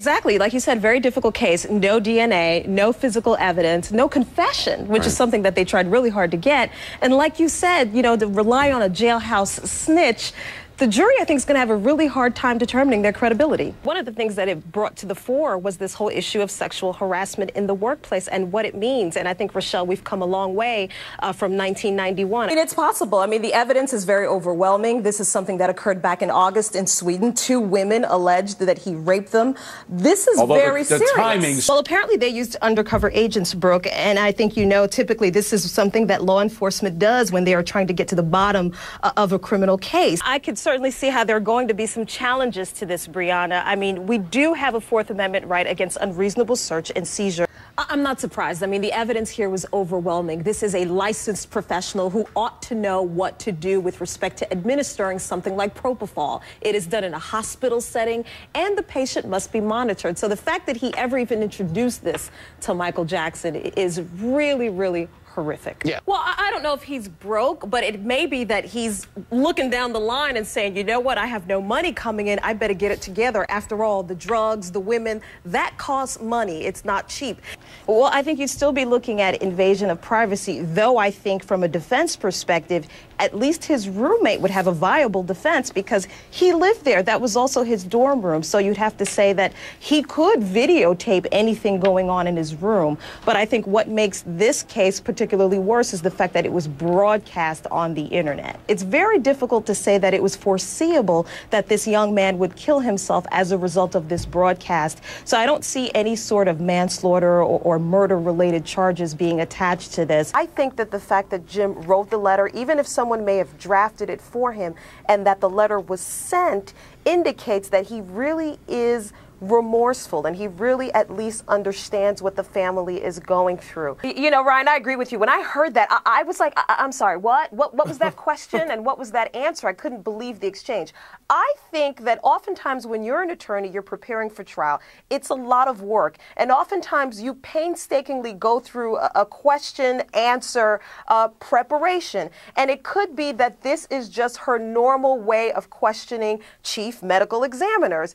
Exactly. Like you said, very difficult case. No DNA, no physical evidence, no confession, which is something that they tried really hard to get. And like you said, you know, to rely on a jailhouse snitch, the jury, I think, is going to have a really hard time determining their credibility. One of the things that it brought to the fore was this whole issue of sexual harassment in the workplace and what it means. And I think, Rochelle, we've come a long way from 1991. I mean, it's possible. I mean, the evidence is very overwhelming. This is something that occurred back in August in Sweden. 2 women alleged that he raped them. This is very serious. Timings. Well, apparently they used undercover agents, Brooke, and I think you know, typically this is something that law enforcement does when they are trying to get to the bottom of a criminal case. I could certainly see how there are going to be some challenges to this, Brianna. I mean, we do have a Fourth Amendment right against unreasonable search and seizure. I'm not surprised. I mean, the evidence here was overwhelming. This is a licensed professional who ought to know what to do with respect to administering something like propofol. It is done in a hospital setting, and the patient must be monitored. So the fact that he ever even introduced this to Michael Jackson is really, really horrific. Yeah. Well, I don't know if he's broke, but it may be that he's looking down the line and saying, you know what, I have no money coming in, I better get it together. After all, the drugs, the women, that costs money. It's not cheap. Well, I think you'd still be looking at invasion of privacy, though I think from a defense perspective, at least his roommate would have a viable defense because he lived there. That was also his dorm room. So you'd have to say that he could videotape anything going on in his room. But I think what makes this case particularly worse is the fact that it was broadcast on the internet. It's very difficult to say that it was foreseeable that this young man would kill himself as a result of this broadcast. So I don't see any sort of manslaughter or murder-related charges being attached to this. I think that the fact that Jim wrote the letter, even if someone may have drafted it for him, and that the letter was sent, indicates that he really is remorseful and he really at least understands what the family is going through. You know, Ryan, I agree with you. When I heard that, I was like, I'm sorry, what was that question and what was that answer? I couldn't believe the exchange. I think that oftentimes when you're an attorney, you're preparing for trial. It's a lot of work, and oftentimes you painstakingly go through a question, answer, preparation, and it could be that this is just her normal way of questioning chief medical examiners.